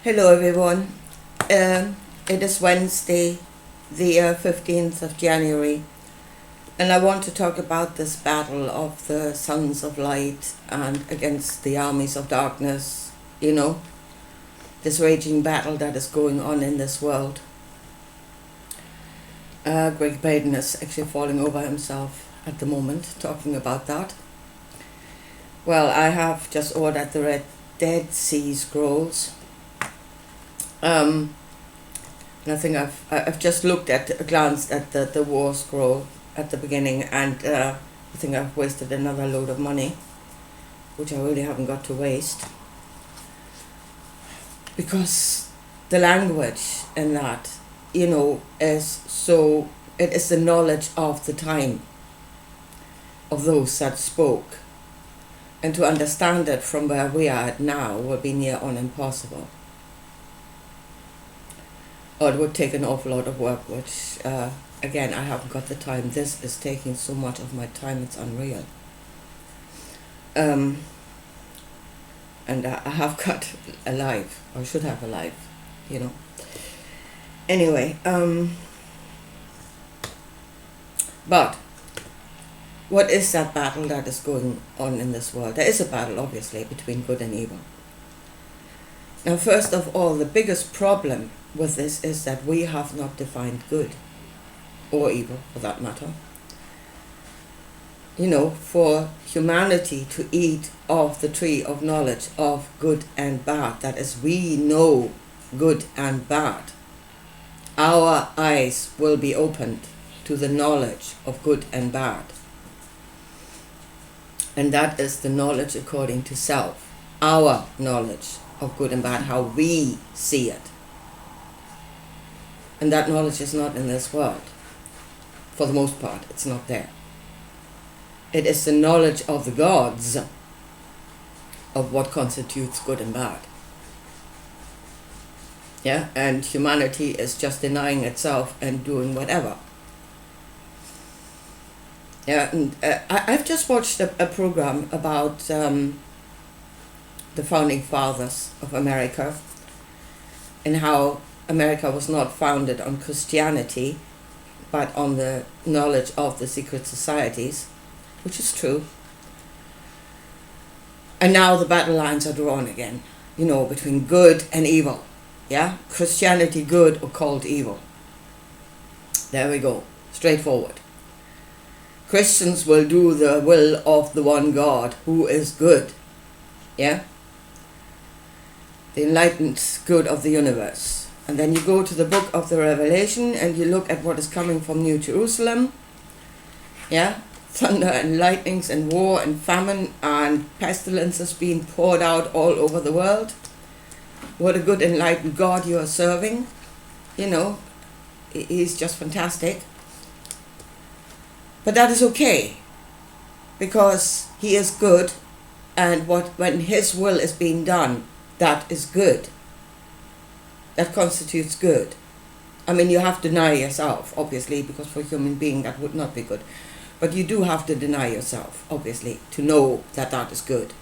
Hello, everyone. It is Wednesday, the 15th of January, and I want to talk about this battle of the sons of light and against the armies of darkness, this raging battle that is going on in this world. Greg Baden is actually falling over himself at the moment talking about that. Well, I have just ordered the Dead Sea Scrolls. And I think I've just glanced at the war scroll at the beginning, and I think I've wasted another load of money, which I really haven't got to waste, because the language in that, is so. It is the knowledge of the time of those that spoke, and to understand it from where we are at now will be near on impossible. Or it would take an awful lot of work, which, again, I haven't got the time. This is taking so much of my time, it's unreal. And I have got a life, or should have a life, Anyway, but what is that battle that is going on in this world? There is a battle, obviously, between good and evil. Now, first of all, the biggest problem with this is that we have not defined good or evil, for that matter. For humanity to eat of the tree of knowledge of good and bad, that is, we know good and bad, our eyes will be opened to the knowledge of good and bad. And that is the knowledge according to self, our knowledge of good and bad, how we see it. And that knowledge is not in this world. For the most part, it's not there. It is the knowledge of the gods of what constitutes good and bad. Yeah, and humanity is just denying itself and doing whatever. Yeah, and I've just watched a program about the founding fathers of America, and how America was not founded on Christianity, but on the knowledge of the secret societies, which is true. And now the battle lines are drawn again, between good and evil. Yeah, Christianity good, occult evil. There we go, straightforward. Christians will do the will of the one God who is good. Yeah, the enlightened good of the universe. And then you go to the book of the Revelation and you look at what is coming from New Jerusalem. Yeah, thunder and lightnings and war and famine and pestilences being poured out all over the world. What a good enlightened God you are serving. He's just fantastic. But that is okay, because he is good, and when his will is being done, that is good. That constitutes good. I mean, you have to deny yourself, obviously, because for a human being that would not be good. But you do have to deny yourself, obviously, to know that that is good.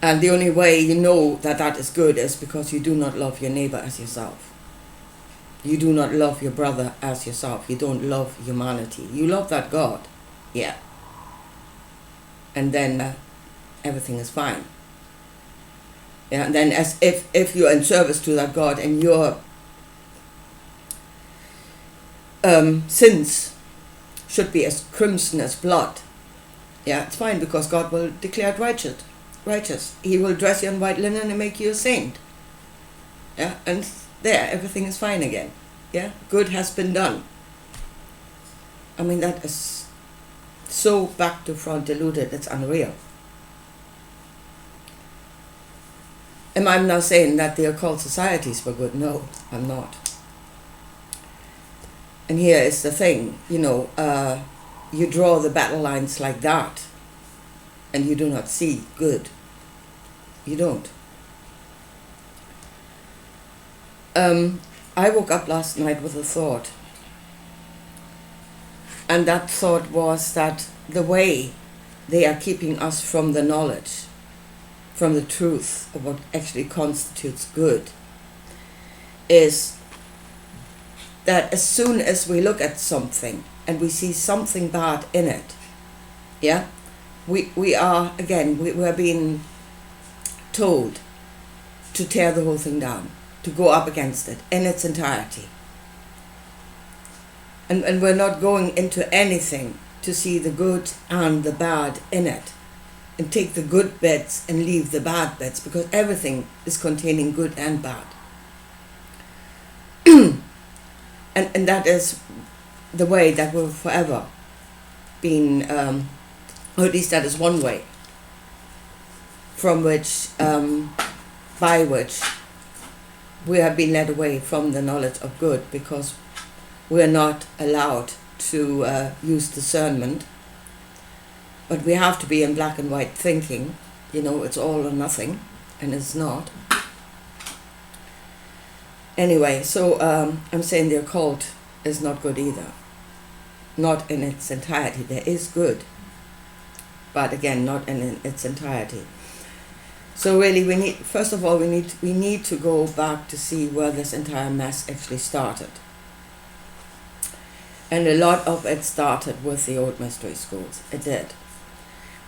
And the only way you know that that is good is because you do not love your neighbor as yourself. You do not love your brother as yourself. You don't love humanity. You love that God, yeah. And then everything is fine. Yeah, and then as if you're in service to that God and your sins should be as crimson as blood, yeah, it's fine, because God will declare it righteous. He will dress you in white linen and make you a saint. Yeah, and there, everything is fine again. Yeah, good has been done. I mean, that is so back to front deluded, it's unreal. Am I now saying that the occult societies were good? No, I'm not. And here is the thing, you draw the battle lines like that, and you do not see good. You don't. I woke up last night with a thought. And that thought was that the way they are keeping us from the knowledge from the truth of what actually constitutes good is that as soon as we look at something and we see something bad in it, yeah, we are being told to tear the whole thing down, to go up against it in its entirety. And we're not going into anything to see the good and the bad in it, and take the good bits and leave the bad bits, because everything is containing good and bad. and that is the way that we've forever been, or at least that is one way from which, by which we have been led away from the knowledge of good, because we are not allowed to use discernment, but we have to be in black and white thinking. It's all or nothing, and it's not. Anyway, so I'm saying the occult is not good either. Not in its entirety. There is good, but again, not in its entirety. So really, we need to go back to see where this entire mess actually started. And a lot of it started with the old mystery schools. It did.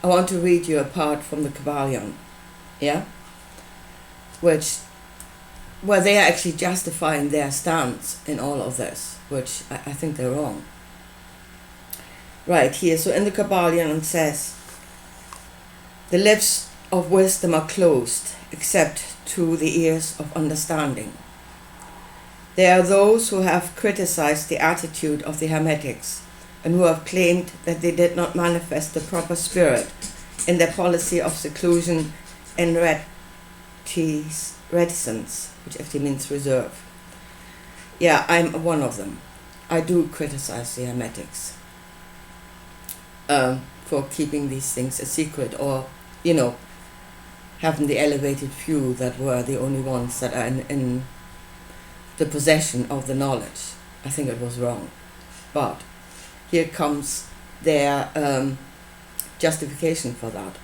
I want to read you a part from the Kybalion, yeah? Where they are actually justifying their stance in all of this, which I think they're wrong. Right here, so in the Kybalion it says, the lips of wisdom are closed, except to the ears of understanding. There are those who have criticized the attitude of the Hermetics and who have claimed that they did not manifest the proper spirit in their policy of seclusion and reticence, which actually means reserve. Yeah, I'm one of them. I do criticize the Hermetics for keeping these things a secret, or, having the elevated few that were the only ones that are in the possession of the knowledge. I think it was wrong. But here comes their justification for that.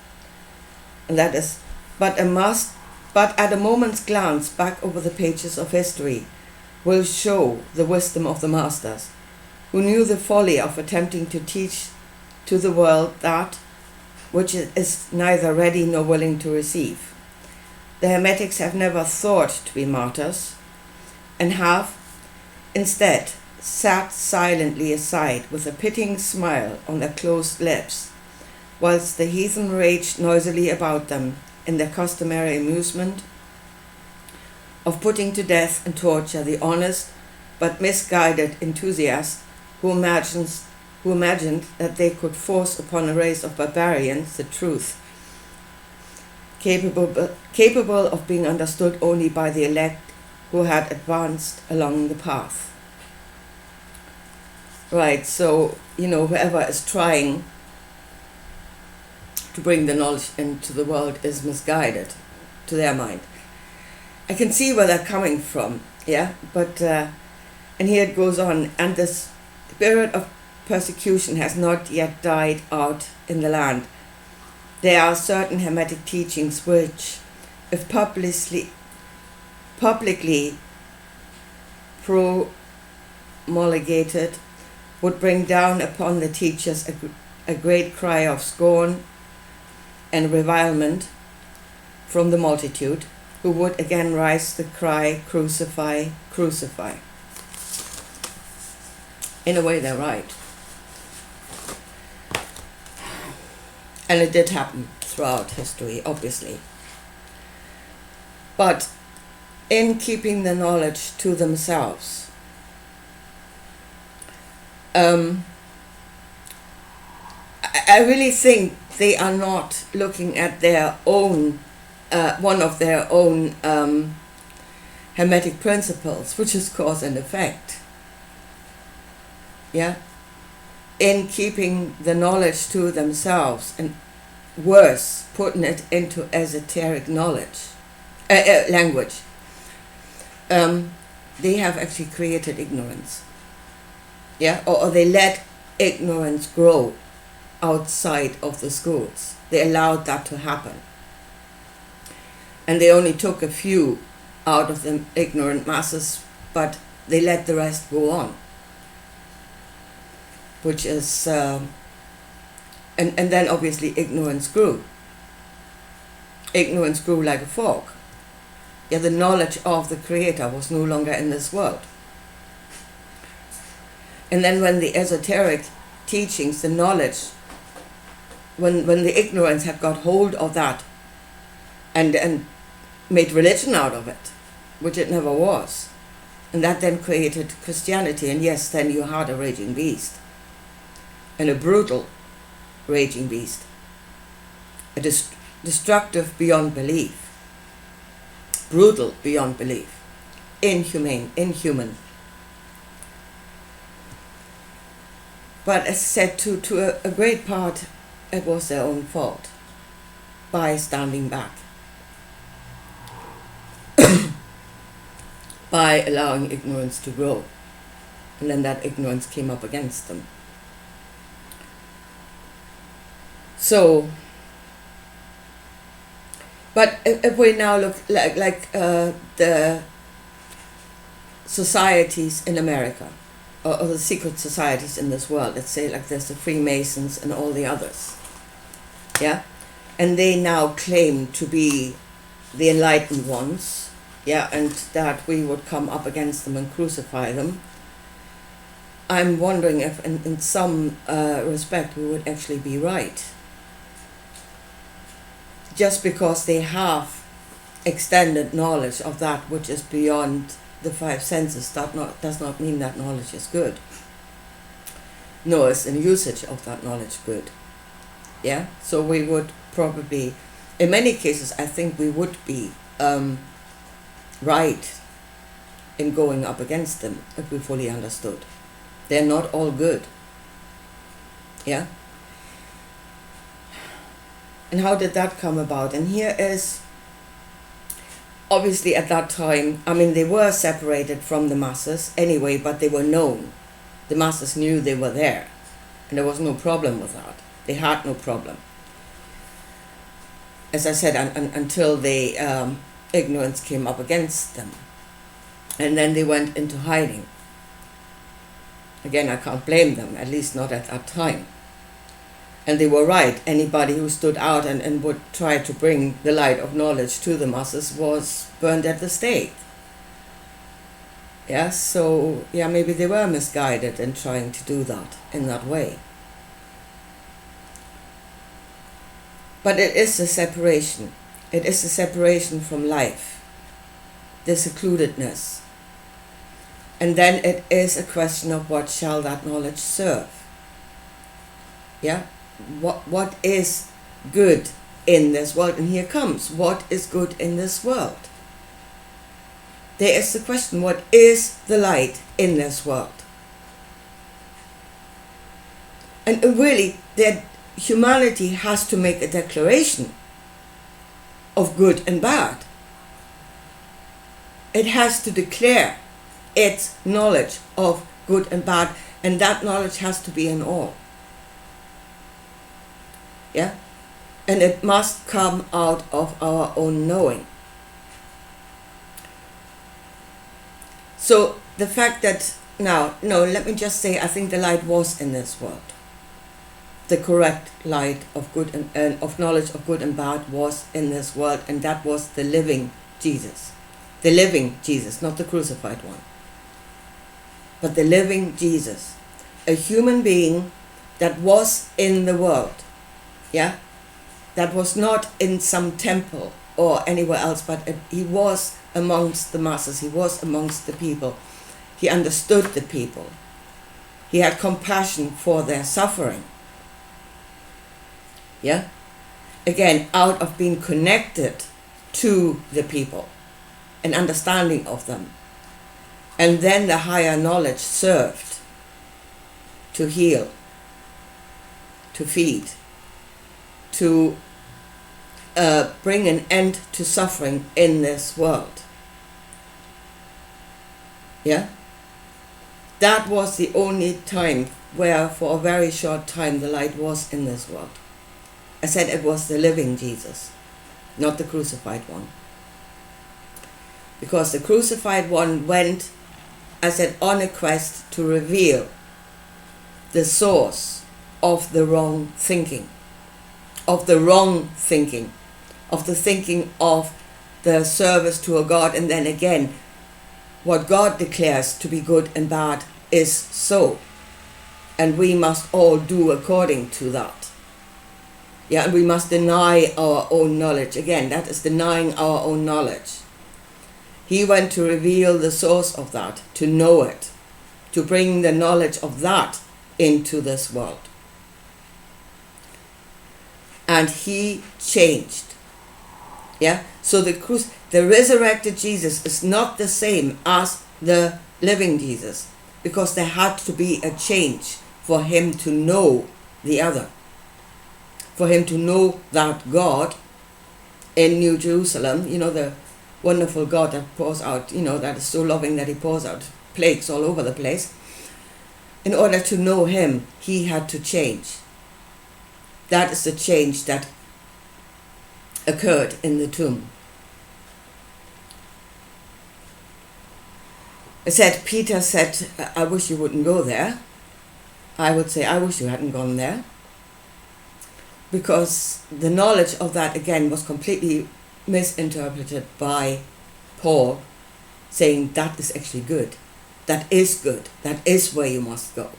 And that is, but at a moment's glance back over the pages of history will show the wisdom of the masters, who knew the folly of attempting to teach to the world that which is neither ready nor willing to receive. The Hermetics have never thought to be martyrs, and have, instead, sat silently aside with a pitying smile on their closed lips, whilst the heathen raged noisily about them in their customary amusement of putting to death and torture the honest but misguided enthusiast who imagined that they could force upon a race of barbarians the truth, capable of being understood only by the elect who had advanced along the path. Right, so, whoever is trying to bring the knowledge into the world is misguided to their mind. I can see where they're coming from, yeah, but, and here it goes on, and the spirit of persecution has not yet died out in the land. There are certain Hermetic teachings which, if publicly promulgated, would bring down upon the teachers a great cry of scorn and revilement from the multitude, who would again rise the cry, crucify, crucify. In a way, they're right. And it did happen throughout history, obviously. But in keeping the knowledge to themselves, I really think they are not looking at their own, one of their own Hermetic principles, which is cause and effect. Yeah? In keeping the knowledge to themselves, and worse, putting it into esoteric language. They have actually created ignorance. Yeah, or they let ignorance grow outside of the schools. They allowed that to happen. And they only took a few out of the ignorant masses, but they let the rest go on. Which is, and then obviously ignorance grew. Ignorance grew like a fog. Yeah, the knowledge of the Creator was no longer in this world. And then when the esoteric teachings, the knowledge, when the ignorance had got hold of that and made religion out of it, which it never was, and that then created Christianity, and yes, then you had a raging beast, and a brutal raging beast, a destructive beyond belief, brutal beyond belief, inhuman. But as said, to a great part, it was their own fault by standing back, by allowing ignorance to grow. And then that ignorance came up against them. So, but if we now look like the societies in America, or the secret societies in this world, let's say like there's the Freemasons and all the others, yeah, and they now claim to be the enlightened ones, yeah, and that we would come up against them and crucify them. I'm wondering if in some respect we would actually be right. Just because they have extended knowledge of that which is beyond the five senses, does not mean that knowledge is good. Nor is the usage of that knowledge good. Yeah? So we would probably, in many cases, I think we would be right in going up against them if we fully understood. They're not all good. Yeah? And how did that come about? And here is, obviously at that time, I mean, they were separated from the masses anyway, but they were known. The masses knew they were there. And there was no problem with that. They had no problem. As I said, until the ignorance came up against them. And then they went into hiding. Again, I can't blame them, at least not at that time. And they were right. Anybody who stood out and would try to bring the light of knowledge to the masses was burned at the stake. Yeah, so, yeah, maybe they were misguided in trying to do that in that way. But it is a separation. It is a separation from life, the secludedness. And then it is a question of what shall that knowledge serve. Yeah? What is good in this world? And here comes, what is good in this world? There is the question, what is the light in this world? And really, that humanity has to make a declaration of good and bad. It has to declare its knowledge of good and bad, and that knowledge has to be in all. Yeah? And it must come out of our own knowing. So the fact that, let me just say, I think the light was in this world. The correct light of good and of knowledge of good and bad was in this world, and that was the living Jesus. The living Jesus, not the crucified one. But the living Jesus. A human being that was in the world. Yeah, that was not in some temple or anywhere else, but he was amongst the masses. He was amongst the people. He understood the people. He had compassion for their suffering. Yeah, again, out of being connected to the people and understanding of them. And then the higher knowledge served to heal, to feed, to bring an end to suffering in this world. Yeah? That was the only time where for a very short time the light was in this world. I said it was the living Jesus, not the crucified one. because the crucified one went, I said, on a quest to reveal the source of the wrong thinking, of the thinking of the service to a God, and then again, what God declares to be good and bad is so, and we must all do according to that. Yeah, and we must deny our own knowledge. Again, that is denying our own knowledge. He went to reveal the source of that, to know it, to bring the knowledge of that into this world. And he changed. Yeah, so the resurrected Jesus is not the same as the living Jesus, because there had to be a change for him to know the other, for him to know that God in New Jerusalem, the wonderful God that pours out, that is so loving that he pours out plagues all over the place. In order to know him, he had to change. That is the change that occurred in the tomb. Peter said, I wish you wouldn't go there. I would say, I wish you hadn't gone there. Because the knowledge of that, again, was completely misinterpreted by Paul, saying that is actually good. That is good. That is where you must go.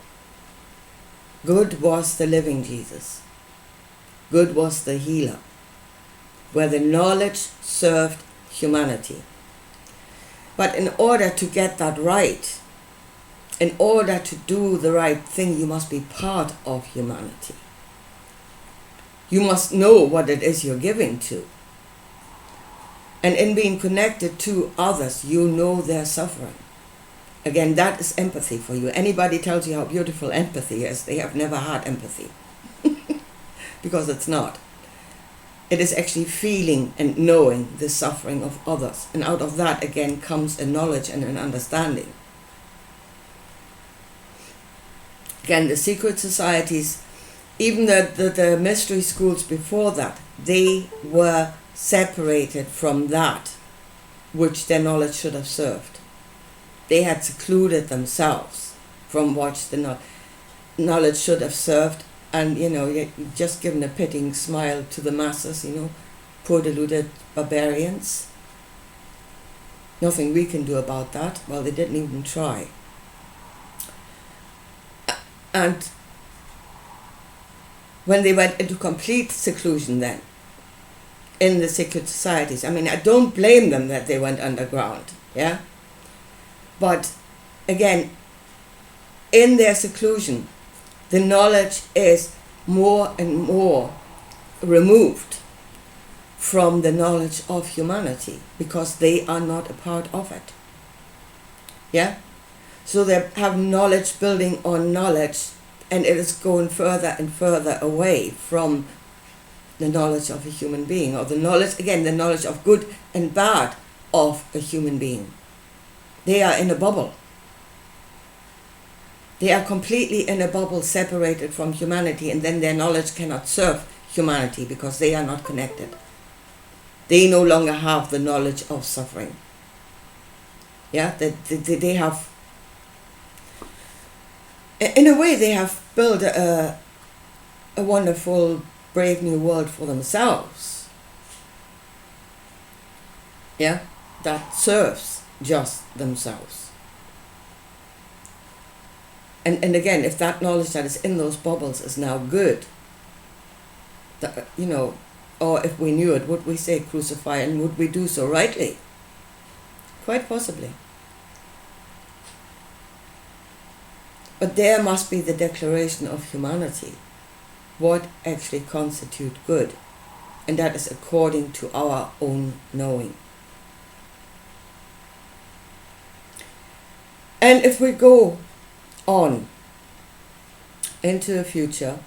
Good was the living Jesus. Good was the healer, where the knowledge served humanity. But in order to get that right, in order to do the right thing, you must be part of humanity. You must know what it is you're giving to. And in being connected to others, you know their suffering. Again, that is empathy for you. Anybody tells you how beautiful empathy is, they have never had empathy. Because it's not. It is actually feeling and knowing the suffering of others. And out of that, again, comes a knowledge and an understanding. Again, the secret societies, even the mystery schools before that, they were separated from that which their knowledge should have served. They had secluded themselves from what the knowledge should have served. And, you're just giving a pitying smile to the masses, poor deluded barbarians. Nothing we can do about that. Well, they didn't even try. And when they went into complete seclusion then, in the secret societies, I don't blame them that they went underground, yeah? But, again, in their seclusion, the knowledge is more and more removed from the knowledge of humanity, because they are not a part of it. Yeah? So they have knowledge building on knowledge, and it is going further and further away from the knowledge of a human being, or the knowledge of good and bad of a human being. They are in a bubble. They are completely in a bubble, separated from humanity, and then their knowledge cannot serve humanity because they are not connected. They no longer have the knowledge of suffering. Yeah, they have, in a way, they have built a wonderful, brave new world for themselves. Yeah, that serves just themselves. And again, if that knowledge that is in those bubbles is now good, or if we knew it, would we say crucify, and would we do so rightly? Quite possibly. But there must be the declaration of humanity, what actually constitutes good, and that is according to our own knowing. And if we go on into the future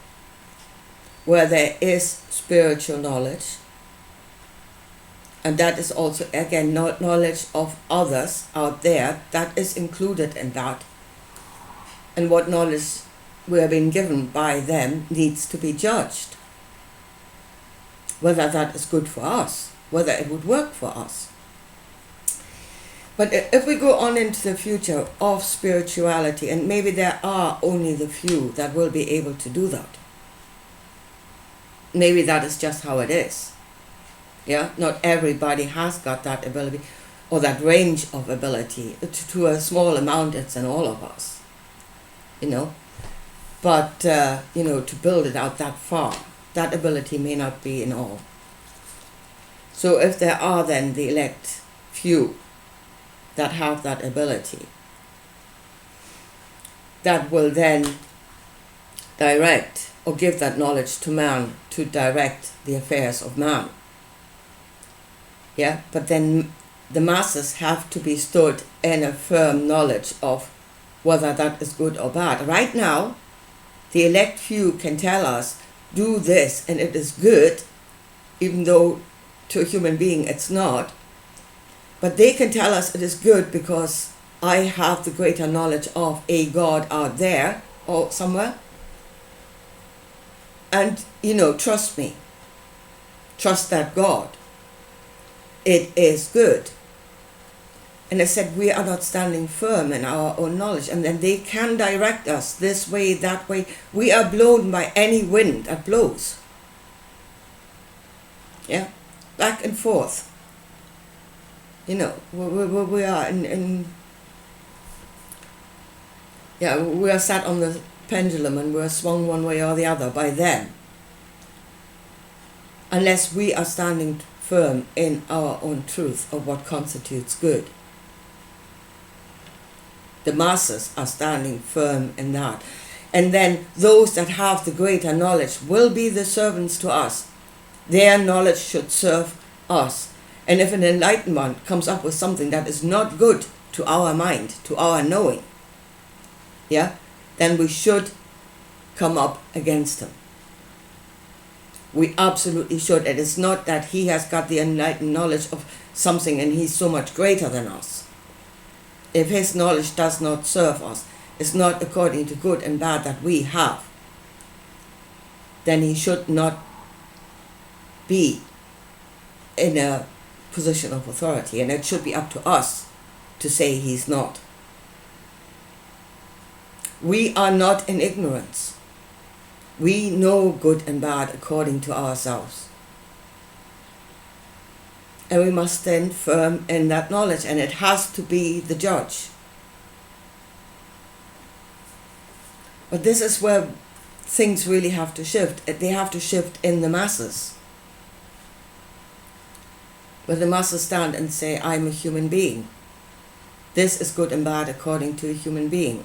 where there is spiritual knowledge, and that is also, again, knowledge of others out there, that is included in that, and what knowledge we have been given by them needs to be judged, whether that is good for us, whether it would work for us. But if we go on into the future of spirituality, and maybe there are only the few that will be able to do that. Maybe that is just how it is. Yeah, not everybody has got that ability or that range of ability. To a small amount, it's in all of us, you know. But, you know, to build it out that far, that ability may not be in all. So if there are then the elect few that have that ability, that will then direct or give that knowledge to man to direct the affairs of man. Yeah, but then the masses have to be stood in a firm knowledge of whether that is good or bad. Right now, the elect few can tell us, do this and it is good, even though to a human being it's not. But they can tell us it is good because I have the greater knowledge of a God out there or somewhere. And, you know, trust me. Trust that God. It is good. And I said, we are not standing firm in our own knowledge. And then they can direct us this way, that way. We are blown by any wind that blows. Yeah, back and forth. You know, we are we are sat on the pendulum and we're swung one way or the other by them. Unless we are standing firm in our own truth of what constitutes good. The masses are standing firm in that. And then those that have the greater knowledge will be the servants to us. Their knowledge should serve us. And if an enlightened one comes up with something that is not good to our mind, to our knowing, yeah, then we should come up against him. We absolutely should. It is not that he has got the enlightened knowledge of something and he's so much greater than us. If his knowledge does not serve us, it's not according to good and bad that we have, then he should not be in a position of authority, and it should be up to us to say he's not. We are not in ignorance. We know good and bad according to ourselves. And we must stand firm in that knowledge, and it has to be the judge. But this is where things really have to shift. They have to shift in the masses. Where the masses stand and say, I'm a human being. This is good and bad according to a human being.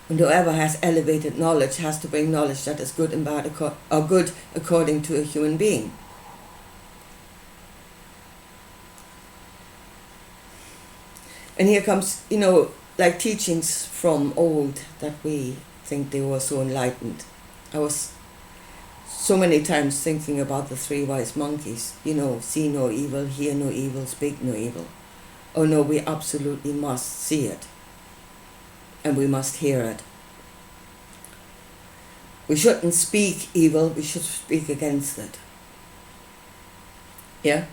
And whoever has elevated knowledge has to bring knowledge that is good and bad, or good according to a human being. And here comes, you know, like teachings from old that we think they were so enlightened. I was so many times thinking about the three wise monkeys, you know, see no evil, hear no evil, speak no evil. Oh no, we absolutely must see it. And we must hear it. We shouldn't speak evil, we should speak against it. Yeah?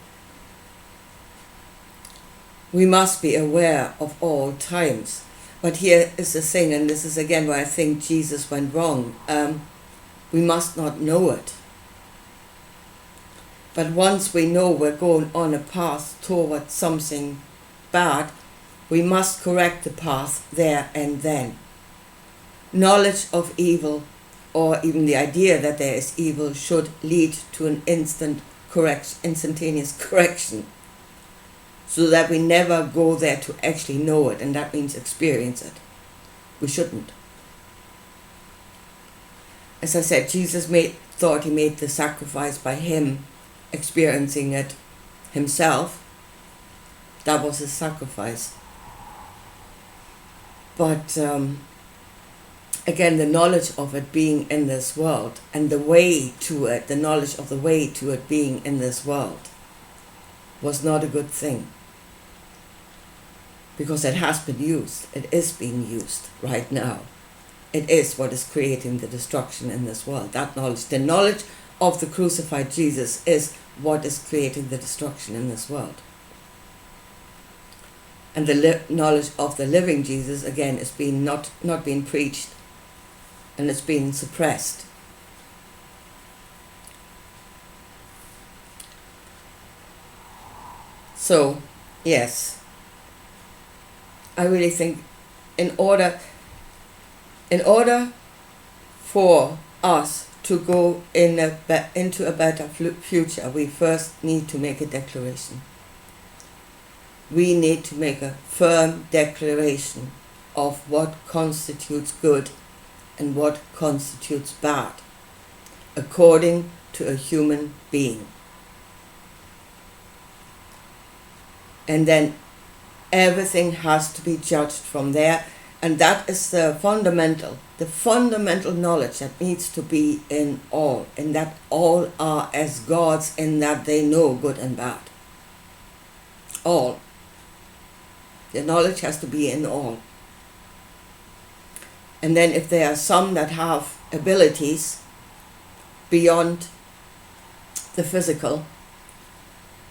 We must be aware of all times. But here is the thing, and this is again where I think Jesus went wrong. We must not know it. But once we know we're going on a path towards something bad, we must correct the path there and then. Knowledge of evil, or even the idea that there is evil, should lead to an instantaneous correction, so that we never go there to actually know it, and that means experience it. We shouldn't. As I said, Jesus thought he made the sacrifice by him experiencing it himself. That was his sacrifice. But again, the knowledge of it being in this world, and the way to it, the knowledge of the way to it being in this world, was not a good thing. Because it has been used. It is being used right now. It is what is creating the destruction in this world. That knowledge, the knowledge of the crucified Jesus, is what is creating the destruction in this world. And the knowledge of the living Jesus, again, is being not being preached, and it's being suppressed. So, yes, I really think in order for us to go into a better future, we first need to make a declaration. We need to make a firm declaration of what constitutes good and what constitutes bad, according to a human being. And then everything has to be judged from there, and that is the fundamental knowledge that needs to be in all, and that all are as gods in that they know good and bad. All. The knowledge has to be in all. And then if there are some that have abilities beyond the physical,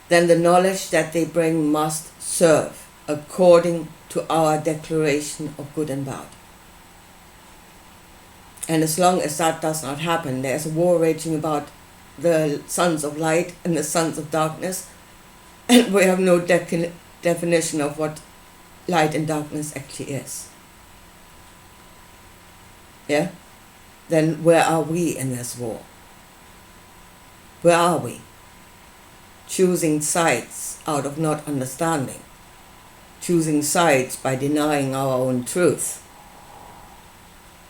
then the knowledge that they bring must serve according to our declaration of good and bad. And as long as that does not happen, there's a war raging about the sons of light and the sons of darkness, and we have no definition of what light and darkness actually is. Yeah? Then where are we in this war? Where are we? Choosing sides out of not understanding. Choosing sides by denying our own truth.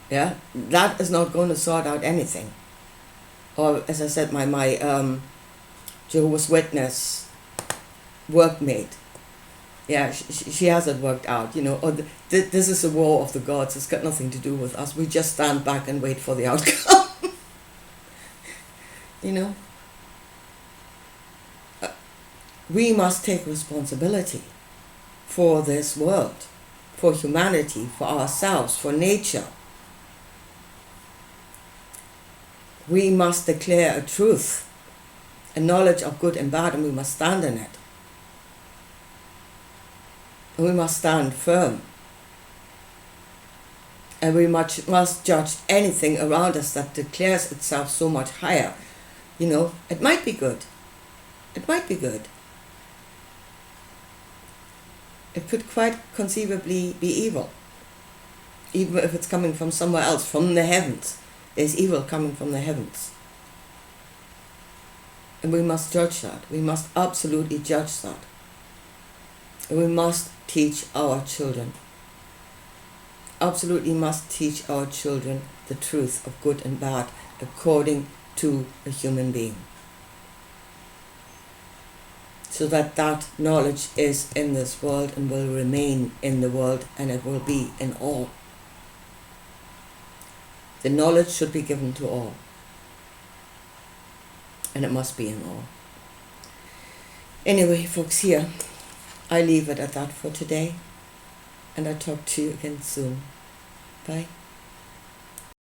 Yeah? That is not going to sort out anything. Or, as I said, my Jehovah's Witness workmate, yeah, she has it worked out, you know. Or this is a war of the gods. It's got nothing to do with us. We just stand back and wait for the outcome. You know. We must take responsibility for this world, for humanity, for ourselves, for nature. We must declare a truth, a knowledge of good and bad, and we must stand in it. And we must stand firm. And we must judge anything around us that declares itself so much higher. You know, it might be good. It might be good. It could quite conceivably be evil. Even if it's coming from somewhere else, from the heavens. There's evil coming from the heavens. And we must judge that. We must absolutely judge that. And we must teach our children. Absolutely must teach our children the truth of good and bad according to a human being. So that that knowledge is in this world and will remain in the world, and it will be in all. The knowledge should be given to all. And it must be in all. Anyway, folks, here, I leave it at that for today. And I'll talk to you again soon. Bye.